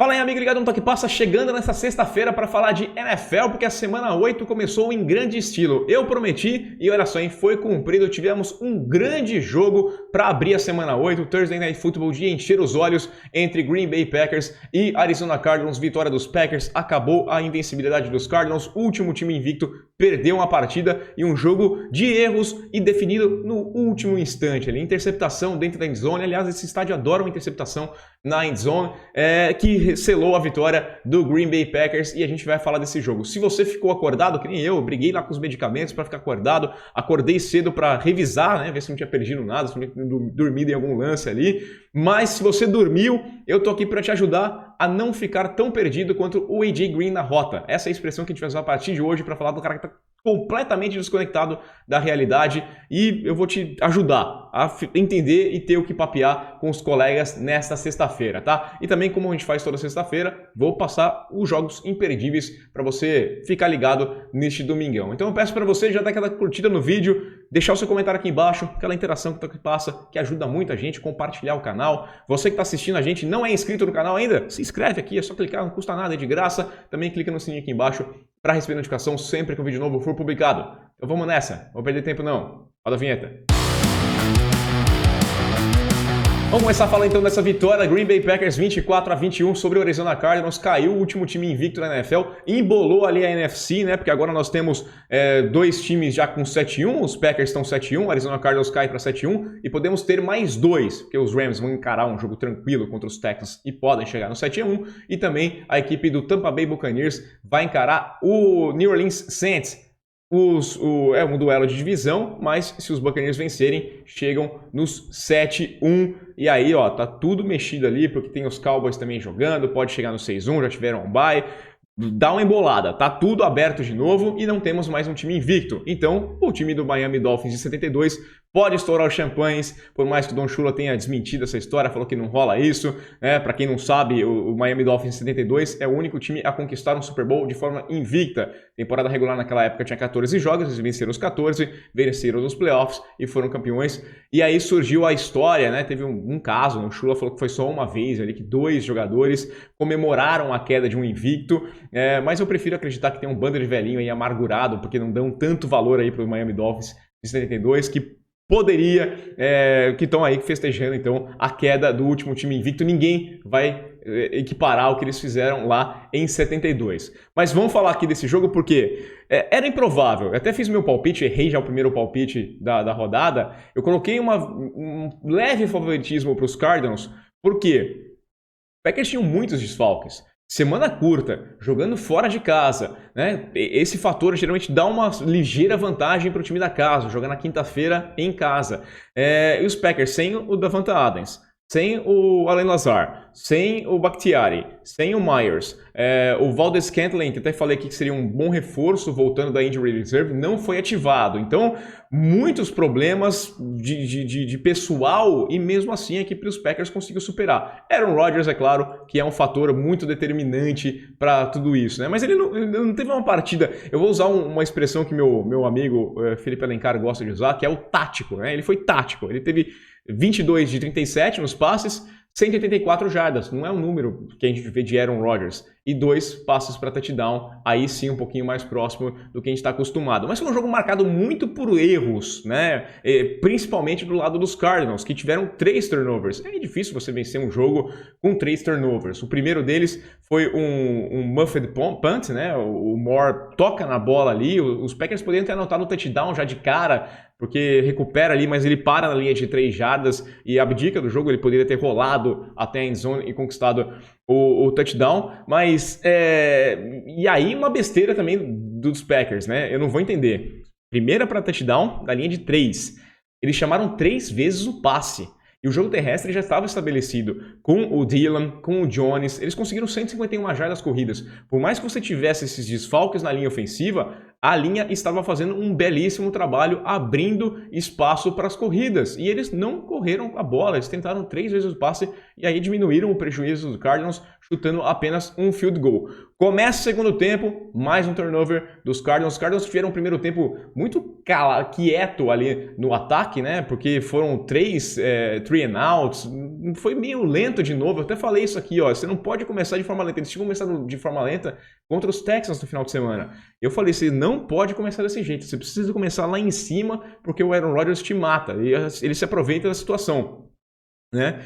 Fala aí, amigo ligado no Toque Passa, chegando nessa sexta-feira para falar de NFL, porque a semana 8 começou em grande estilo. Eu prometi e olha só, hein, foi cumprido. Tivemos um grande jogo para abrir a semana 8, Thursday Night Football, de encher os olhos entre Green Bay Packers e Arizona Cardinals. Vitória dos Packers, acabou a invencibilidade dos Cardinals, último time invicto, perdeu uma partida e um jogo de erros e definido no último instante. Ali, interceptação dentro da endzone, aliás, esse estádio adora uma interceptação na endzone, que selou a vitória do Green Bay Packers, e a gente vai falar desse jogo. Se você ficou acordado, que nem eu briguei lá com os medicamentos para ficar acordado, acordei cedo para revisar, né, ver se não tinha perdido nada, se não tinha dormido em algum lance ali, mas se você dormiu, eu tô aqui para te ajudar a não ficar tão perdido quanto o AJ Green na rota. Essa é a expressão que a gente vai usar a partir de hoje para falar do cara que tá completamente desconectado da realidade, e eu vou te ajudar a entender e ter o que papear com os colegas nesta sexta-feira, tá? E também, como a gente faz toda sexta-feira, vou passar os jogos imperdíveis para você ficar ligado neste domingão. Então eu peço para você já dar aquela curtida no vídeo, deixar o seu comentário aqui embaixo, aquela interação que passa, que ajuda muito a gente, compartilhar o canal. Você que está assistindo a gente não é inscrito no canal ainda, se inscreve aqui, é só clicar, não custa nada, é de graça. Também clica no sininho aqui embaixo para receber notificação sempre que um vídeo novo for publicado. Então vamos nessa, não vou perder tempo não. Roda a vinheta. Vamos começar a falar então dessa vitória, Green Bay Packers 24-21 sobre o Arizona Cardinals. Caiu o último time invicto na NFL, embolou ali a NFC, né? Porque agora nós temos dois times já com 7-1, os Packers estão 7-1, o Arizona Cardinals cai para 7-1 e podemos ter mais dois, porque os Rams vão encarar um jogo tranquilo contra os Texans e podem chegar no 7-1, e também a equipe do Tampa Bay Buccaneers vai encarar o New Orleans Saints. É um duelo de divisão, mas se os Buccaneers vencerem, chegam nos 7-1. E aí, ó, tá tudo mexido ali, porque tem os Cowboys também jogando, pode chegar no 6-1, já tiveram um bye. Dá uma embolada, tá tudo aberto de novo e não temos mais um time invicto. Então, o time do Miami Dolphins de 72 pode estourar os champanhes, por mais que o Don Shula tenha desmentido essa história, falou que não rola isso, né? Para quem não sabe, o Miami Dolphins de 72 é o único time a conquistar um Super Bowl de forma invicta. Temporada regular naquela época tinha 14 jogos, eles venceram os 14, venceram os playoffs e foram campeões. E aí surgiu a história, né? Teve um caso, o Shula falou que foi só uma vez ali, que dois jogadores comemoraram a queda de um invicto, mas eu prefiro acreditar que tem um bando de velhinho aí amargurado, porque não dão tanto valor aí para o Miami Dolphins de 72, que estão aí festejando então a queda do último time invicto. Ninguém vai equiparar o que eles fizeram lá em 72. Mas vamos falar aqui desse jogo porque era improvável. Eu até fiz meu palpite, errei já o primeiro palpite da rodada. Eu coloquei um leve favoritismo para os Cardinals, porque os Packers tinham muitos desfalques. Semana curta, jogando fora de casa, né? Esse fator geralmente dá uma ligeira vantagem para o time da casa, jogar na quinta-feira em casa. E os Packers sem o Davante Adams, sem o Allen Lazard, sem o Bakhtiari, sem o Myers, o Valdes-Scantling, que até falei aqui que seria um bom reforço voltando da Injury Reserve, não foi ativado. Então, muitos problemas de pessoal, e mesmo assim a equipe dos Packers conseguiu superar. Aaron Rodgers, é claro, que é um fator muito determinante para tudo isso, né? Mas ele não teve uma partida. Eu vou usar uma expressão que meu amigo Felipe Alencar gosta de usar, que é o tático, né? Ele foi tático, ele teve 22 de 37 nos passes, 184 jardas, não é um número que a gente vê de Aaron Rodgers, e 2 passes para touchdown, aí sim um pouquinho mais próximo do que a gente está acostumado. Mas foi um jogo marcado muito por erros, né? Principalmente do lado dos Cardinals, que tiveram 3 turnovers. É difícil você vencer um jogo com 3 turnovers. O primeiro deles foi um muffed punt, né? O Moore toca na bola ali, os Packers poderiam ter anotado o touchdown já de cara, porque recupera ali, mas ele para na linha de 3 jardas e abdica do jogo. Ele poderia ter rolado até a endzone e conquistado o touchdown, mas e aí uma besteira também dos Packers, né? Eu não vou entender. Primeira para touchdown da linha de 3. Eles chamaram 3 vezes o passe. E o jogo terrestre já estava estabelecido com o Dillon, com o Jones. Eles conseguiram 151 jardas corridas. Por mais que você tivesse esses desfalques na linha ofensiva, a linha estava fazendo um belíssimo trabalho abrindo espaço para as corridas. E eles não correram a bola. Eles tentaram 3 vezes o passe E aí diminuíram o prejuízo do Cardinals, chutando apenas um field goal. Começa o segundo tempo, mais um turnover dos Cardinals. Os Cardinals tiveram um primeiro tempo muito quieto ali no ataque, né? Porque foram 3 and outs. Foi meio lento de novo. Eu até falei isso aqui, ó. Você não pode começar de forma lenta. Eles tinham começado de forma lenta contra os Texans no final de semana. Eu falei, você não pode começar desse jeito. Você precisa começar lá em cima, porque o Aaron Rodgers te mata. E ele se aproveita da situação. Né?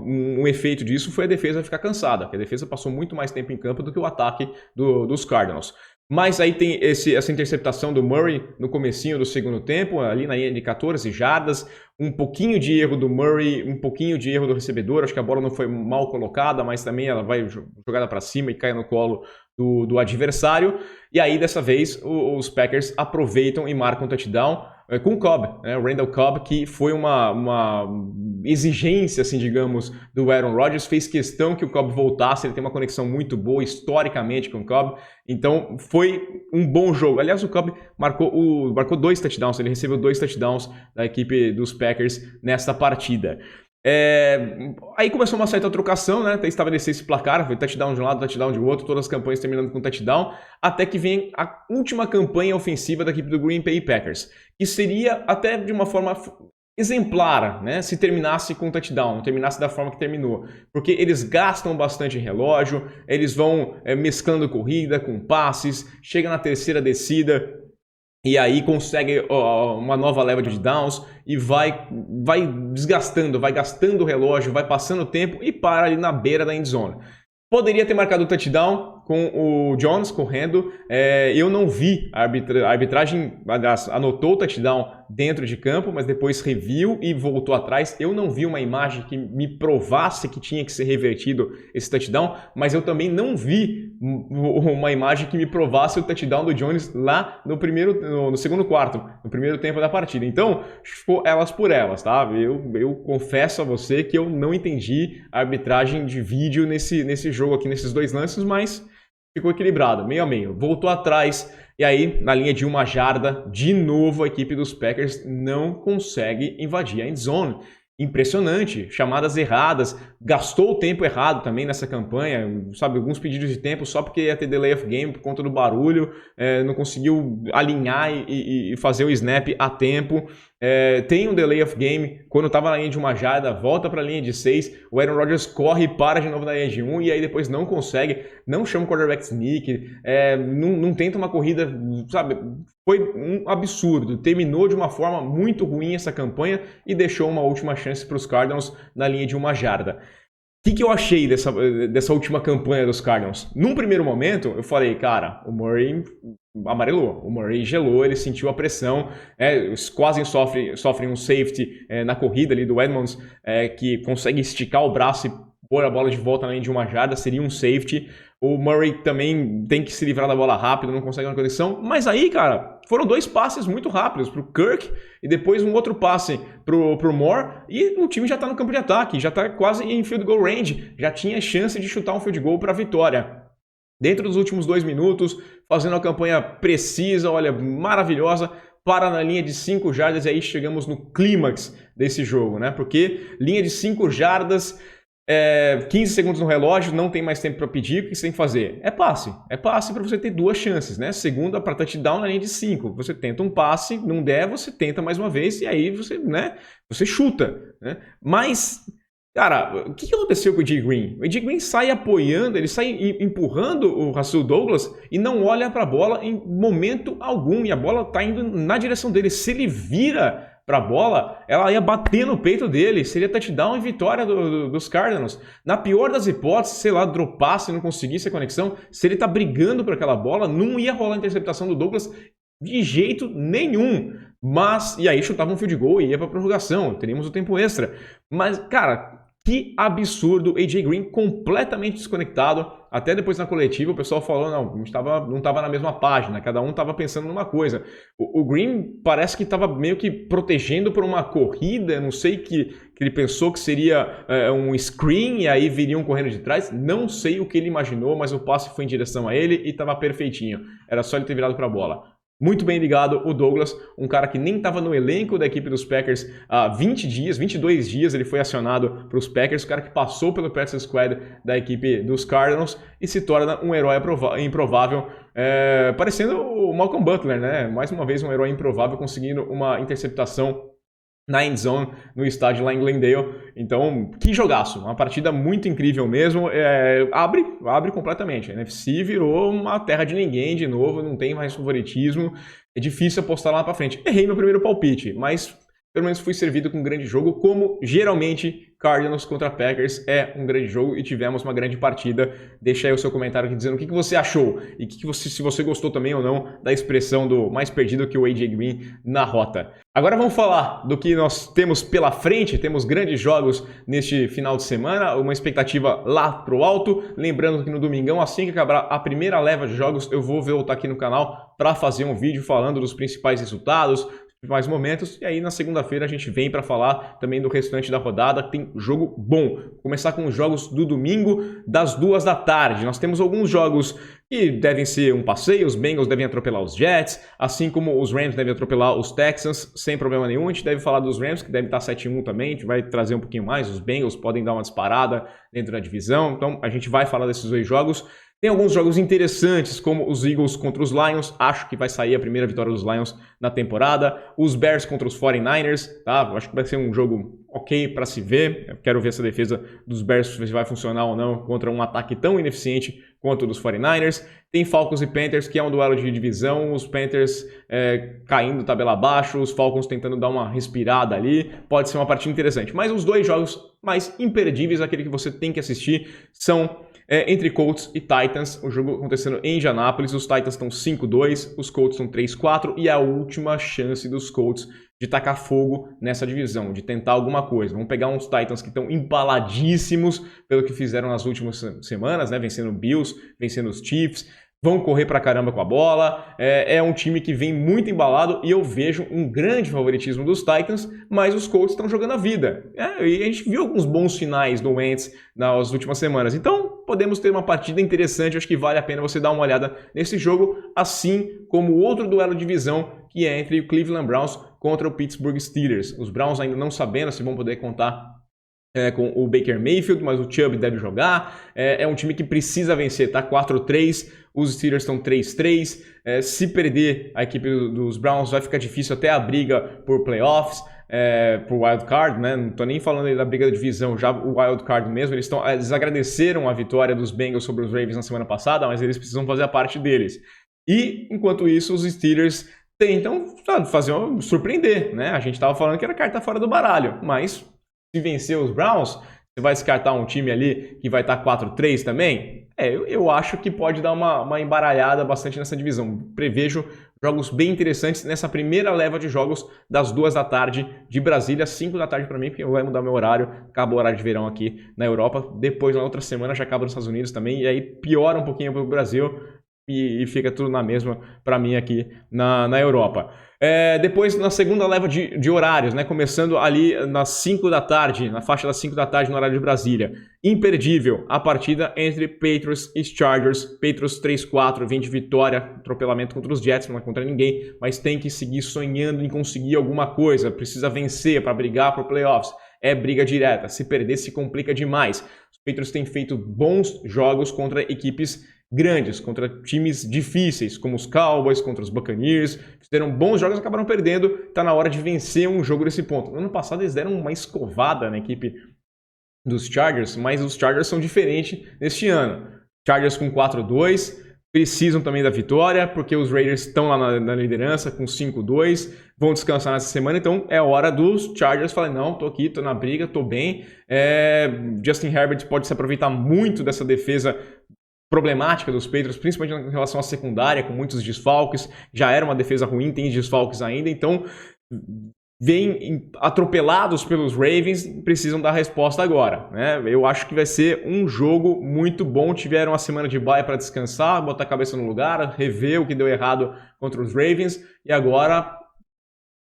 Um efeito disso foi a defesa ficar cansada, porque a defesa passou muito mais tempo em campo do que o ataque dos Cardinals. Mas aí tem essa interceptação do Murray no comecinho do segundo tempo, ali na linha de 14 jardas, um pouquinho de erro do Murray, um pouquinho de erro do recebedor, acho que a bola não foi mal colocada, mas também ela vai jogada para cima e cai no colo do adversário. E aí, dessa vez, os Packers aproveitam e marcam um touchdown com o Cobb, né? O Randall Cobb, que foi uma exigência, assim, digamos, do Aaron Rodgers, fez questão que o Cobb voltasse, ele tem uma conexão muito boa historicamente com o Cobb, então foi um bom jogo. Aliás, o Cobb marcou 2 touchdowns, ele recebeu 2 touchdowns da equipe dos Packers nesta partida. Aí começou uma certa trocação, né? Até estabelecer esse placar, foi touchdown de um lado, touchdown de outro, todas as campanhas terminando com touchdown, até que vem a última campanha ofensiva da equipe do Green Bay Packers, que seria até de uma forma exemplar, né? Se terminasse com touchdown, não terminasse da forma que terminou, porque eles gastam bastante relógio, eles vão mesclando corrida com passes, chega na terceira descida, e aí consegue uma nova leva de downs e vai desgastando, vai gastando o relógio, vai passando o tempo e para ali na beira da endzone. Poderia ter marcado o touchdown com o Jones correndo. Eu não vi a arbitragem, aliás, anotou o touchdown dentro de campo, mas depois reviu e voltou atrás. Eu não vi uma imagem que me provasse que tinha que ser revertido esse touchdown, mas eu também não vi uma imagem que me provasse o touchdown do Jones lá no segundo quarto, no primeiro tempo da partida. Então, ficou elas por elas, tá? Eu confesso a você que eu não entendi a arbitragem de vídeo nesse jogo aqui, nesses 2 lances, mas ficou equilibrado, meio a meio. Voltou atrás e aí, na linha de 1 jarda, de novo a equipe dos Packers não consegue invadir a endzone. Impressionante, chamadas erradas, gastou o tempo errado também nessa campanha, sabe, alguns pedidos de tempo só porque ia ter delay of game por conta do barulho, não conseguiu alinhar e fazer o snap a tempo. Tem um delay of game, quando estava na linha de 1 jarda, volta para a linha de 6, o Aaron Rodgers corre e para de novo na linha de 1 e aí depois não consegue, não chama o quarterback sneak, não tenta uma corrida, sabe, foi um absurdo, terminou de uma forma muito ruim essa campanha e deixou uma última chance para os Cardinals na linha de 1 jarda. O que eu achei dessa última campanha dos Cardinals? Num primeiro momento, eu falei, cara, o Murray amarelou, o Murray gelou, ele sentiu a pressão, quase sofre um safety na corrida ali do Edmonds, que consegue esticar o braço e pôr a bola de volta na linha de 1 jarda, seria um safety. O Murray também tem que se livrar da bola rápido, não consegue uma conexão. Mas aí, cara, foram 2 passes muito rápidos pro Kirk e depois um outro passe pro Moore. E o time já tá no campo de ataque, já tá quase em field goal range. Já tinha chance de chutar um field goal para vitória. Dentro dos últimos 2 minutos, fazendo uma campanha precisa, olha, maravilhosa. Para na linha de 5 jardas e aí chegamos no clímax desse jogo, né? Porque linha de 5 jardas... 15 segundos no relógio, não tem mais tempo para pedir, o que você tem que fazer? É passe para você ter 2 chances, né? Segunda para touchdown na linha de 5, você tenta um passe, não der, você tenta mais uma vez e aí você chuta, né? Mas, cara, o que aconteceu com o AJ Green? O AJ Green sai apoiando, ele sai empurrando o Rasul Douglas e não olha para a bola em momento algum, e a bola está indo na direção dele. Se ele vira para a bola, ela ia bater no peito dele, seria touchdown e vitória dos Cardinals. Na pior das hipóteses, sei lá, dropasse e não conseguisse a conexão, se ele tá brigando por aquela bola, não ia rolar a interceptação do Douglas de jeito nenhum. Mas, e aí chutava um field goal e ia para prorrogação, teríamos o tempo extra. Mas, cara, que absurdo, AJ Green completamente desconectado. Até depois na coletiva o pessoal falou, não estava na mesma página, cada um estava pensando numa coisa. O Green parece que estava meio que protegendo por uma corrida, não sei que ele pensou que seria um screen e aí viriam correndo de trás. Não sei o que ele imaginou, mas o passe foi em direção a ele e estava perfeitinho. Era só ele ter virado para a bola. Muito bem ligado o Douglas, um cara que nem estava no elenco da equipe dos Packers há 20 dias, 22 dias ele foi acionado para os Packers, o cara que passou pelo practice squad da equipe dos Cardinals e se torna um herói improvável, parecendo o Malcolm Butler, né? Mais uma vez um herói improvável conseguindo uma interceptação na endzone, no estádio lá em Glendale. Então, que jogaço, uma partida muito incrível mesmo, abre completamente, a NFC virou uma terra de ninguém de novo, não tem mais favoritismo, é difícil apostar lá pra frente. Errei meu primeiro palpite, mas pelo menos fui servido com um grande jogo, como geralmente Cardinals contra Packers é um grande jogo e tivemos uma grande partida. Deixa aí o seu comentário aqui dizendo o que você achou e se você gostou também ou não da expressão do mais perdido que o AJ Green na rota. Agora vamos falar do que nós temos pela frente, temos grandes jogos neste final de semana, uma expectativa lá pro alto. Lembrando que no domingão, assim que acabar a primeira leva de jogos, eu vou voltar aqui no canal para fazer um vídeo falando dos principais resultados, mais momentos, e aí na segunda-feira a gente vem para falar também do restante da rodada. Tem jogo bom. Vou começar com os jogos do domingo das 2 da tarde. Nós temos alguns jogos que devem ser um passeio, os Bengals devem atropelar os Jets, assim como os Rams devem atropelar os Texans, sem problema nenhum. A gente deve falar dos Rams, que devem estar 7-1 também, a gente vai trazer um pouquinho mais, os Bengals podem dar uma disparada dentro da divisão, então a gente vai falar desses dois jogos. Tem alguns jogos interessantes, como os Eagles contra os Lions. Acho que vai sair a primeira vitória dos Lions na temporada. Os Bears contra os 49ers, tá? Acho que vai ser um jogo ok para se ver. Eu quero ver se a defesa dos Bears se vai funcionar ou não contra um ataque tão ineficiente quanto o dos 49ers. Tem Falcons e Panthers, que é um duelo de divisão. Os Panthers caindo tabela abaixo, os Falcons tentando dar uma respirada ali. Pode ser uma partida interessante. Mas os dois jogos mais imperdíveis, aquele que você tem que assistir, são entre Colts e Titans, o jogo acontecendo em Indianápolis. Os Titans estão 5-2, os Colts estão 3-4 e a última chance dos Colts de tacar fogo nessa divisão, de tentar alguma coisa. Vamos pegar uns Titans que estão embaladíssimos pelo que fizeram nas últimas semanas, né? Vencendo Bills, vencendo os Chiefs. Vão correr pra caramba com a bola, é um time que vem muito embalado e eu vejo um grande favoritismo dos Titans, mas os Colts estão jogando a vida. E a gente viu alguns bons finais do Wentz nas últimas semanas, então podemos ter uma partida interessante, acho que vale a pena você dar uma olhada nesse jogo, assim como o outro duelo de divisão, que é entre o Cleveland Browns contra o Pittsburgh Steelers. Os Browns ainda não sabendo se vão poder contar com o Baker Mayfield, mas o Chubb deve jogar. É um time que precisa vencer, tá? 4-3, os Steelers estão 3-3. Se perder a equipe dos Browns, vai ficar difícil até a briga por playoffs, por wild card, né? Não tô nem falando aí da briga da divisão, já o wild card mesmo. Eles agradeceram a vitória dos Bengals sobre os Ravens na semana passada, mas eles precisam fazer a parte deles. E enquanto isso, os Steelers tentam surpreender, né? A gente estava falando que era carta fora do baralho, mas se vencer os Browns, você vai descartar um time ali que vai estar 4-3 também? Eu acho que pode dar uma embaralhada bastante nessa divisão. Prevejo jogos bem interessantes nessa primeira leva de jogos das 2 da tarde de Brasília, 5 da tarde para mim, porque vai mudar meu horário, acaba o horário de verão aqui na Europa, depois na outra semana já acaba nos Estados Unidos também, e aí piora um pouquinho para o Brasil e fica tudo na mesma para mim aqui na Europa. Depois, na segunda leva de horários, né, começando ali nas 5 da tarde, na faixa das 5 da tarde no horário de Brasília. Imperdível a partida entre Patriots e Chargers. Patriots 3-4, vem de vitória, atropelamento contra os Jets, não é contra ninguém, mas tem que seguir sonhando em conseguir alguma coisa, precisa vencer para brigar por playoffs. É briga direta, se perder se complica demais. Os Patriots têm feito bons jogos contra equipes grandes, contra times difíceis, como os Cowboys, contra os Buccaneers, fizeram bons jogos, acabaram perdendo, tá na hora de vencer um jogo desse ponto. No ano passado eles deram uma escovada na equipe dos Chargers, mas os Chargers são diferentes neste ano. Chargers com 4-2, precisam também da vitória, porque os Raiders estão lá na liderança com 5-2, vão descansar nessa semana, então é hora dos Chargers falarem, não, tô aqui, tô na briga, tô bem. Justin Herbert pode se aproveitar muito dessa defesa problemática dos Patriots, principalmente em relação à secundária, com muitos desfalques, já era uma defesa ruim, tem desfalques ainda, então vêm atropelados pelos Ravens, precisam dar resposta agora, né? Eu acho que vai ser um jogo muito bom, tiveram uma semana de bye para descansar, botar a cabeça no lugar, rever o que deu errado contra os Ravens, e agora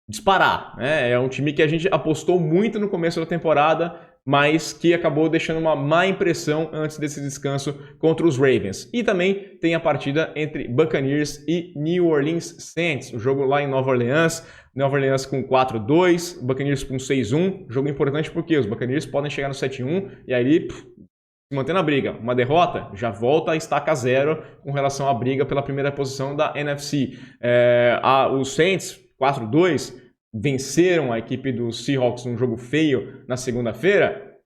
disparar, né? É um time que a gente apostou muito no começo da temporada, mas que acabou deixando uma má impressão antes desse descanso contra os Ravens. E também tem a partida entre Buccaneers e New Orleans Saints, o jogo lá em Nova Orleans. Nova Orleans com 4-2, Buccaneers com 6-1. Jogo importante porque os Buccaneers podem chegar no 7-1 e aí se manter na briga. Uma derrota já volta a estaca zero com relação à briga pela primeira posição da NFC. Os Saints, 4-2, venceram a equipe dos Seahawks num jogo feio na segunda-feira,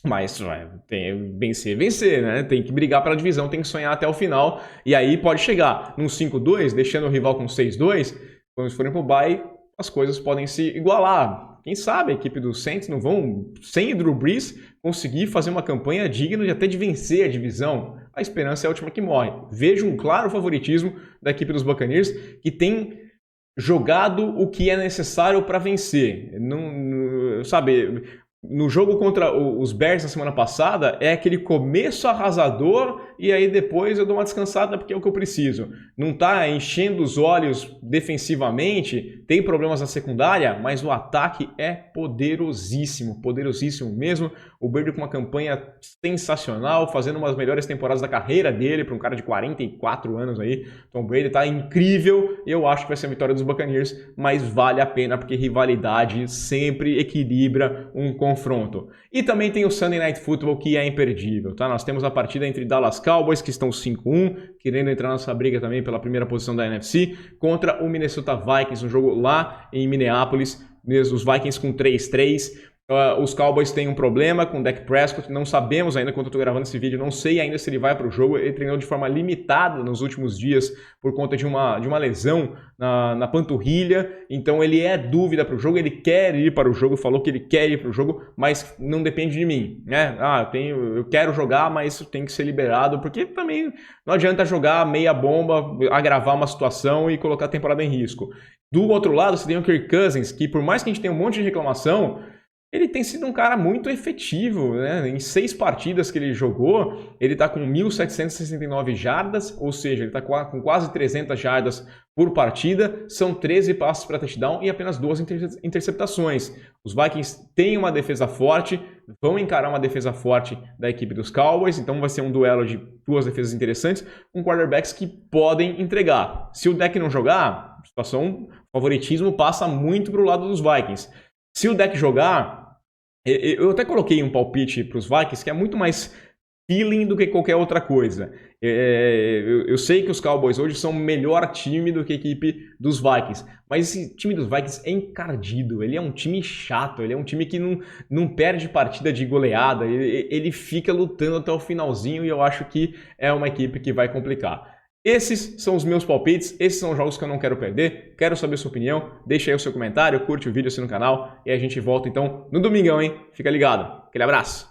mas tem vencer, né? Tem que brigar pela divisão, tem que sonhar até o final, e aí pode chegar num 5-2, deixando o rival com 6-2, quando eles forem pro bye, as coisas podem se igualar. Quem sabe a equipe dos Saints não vão, sem Drew Brees, conseguir fazer uma campanha digna de até de vencer a divisão. A esperança é a última que morre. Vejo um claro favoritismo da equipe dos Buccaneers, que tem jogado o que é necessário para vencer. Não, sabe, no jogo contra os Bears na semana passada, é aquele começo arrasador e aí depois eu dou uma descansada porque é o que eu preciso. Não tá enchendo os olhos defensivamente, tem problemas na secundária, mas o ataque é poderosíssimo, poderosíssimo mesmo. O Brady com uma campanha sensacional, fazendo uma das melhores temporadas da carreira dele, para um cara de 44 anos aí. Tom Brady tá incrível, eu acho que vai ser a vitória dos Buccaneers, mas vale a pena porque rivalidade sempre equilibra um confronto. E também tem o Sunday Night Football, que é imperdível, tá? Nós temos a partida entre Dallas Cowboys, que estão 5-1, querendo entrar nessa briga também pela primeira posição da NFC, contra o Minnesota Vikings, um jogo lá em Minneapolis, os Vikings com 3-3. Os Cowboys têm um problema com o Dak Prescott, não sabemos ainda, quando eu estou gravando esse vídeo, não sei ainda se ele vai para o jogo. Ele treinou de forma limitada nos últimos dias por conta de uma lesão na panturrilha, então ele é dúvida para o jogo, ele quer ir para o jogo, falou que ele quer ir para o jogo, mas não depende de mim, né? Eu quero jogar, mas tem que ser liberado, porque também não adianta jogar meia bomba, agravar uma situação e colocar a temporada em risco. Do outro lado, você tem o Kirk Cousins, que por mais que a gente tenha um monte de reclamação, ele tem sido um cara muito efetivo, né? Em 6 partidas que ele jogou, ele está com 1.769 jardas, ou seja, ele está com quase 300 jardas por partida, são 13 passes para touchdown e apenas 2 interceptações. Os Vikings têm uma defesa forte, vão encarar uma defesa forte da equipe dos Cowboys, então vai ser um duelo de 2 defesas interessantes, com quarterbacks que podem entregar. Se o Dak não jogar, a situação, o favoritismo passa muito para o lado dos Vikings. Se o Dak jogar, eu até coloquei um palpite para os Vikings que é muito mais feeling do que qualquer outra coisa. Eu sei que os Cowboys hoje são o melhor time do que a equipe dos Vikings, mas esse time dos Vikings é encardido, ele é um time chato, ele é um time que não perde partida de goleada, ele fica lutando até o finalzinho e eu acho que é uma equipe que vai complicar. Esses são os meus palpites, esses são os jogos que eu não quero perder, quero saber a sua opinião, deixa aí o seu comentário, curte o vídeo, assina o canal e a gente volta então no domingão, hein? Fica ligado, aquele abraço!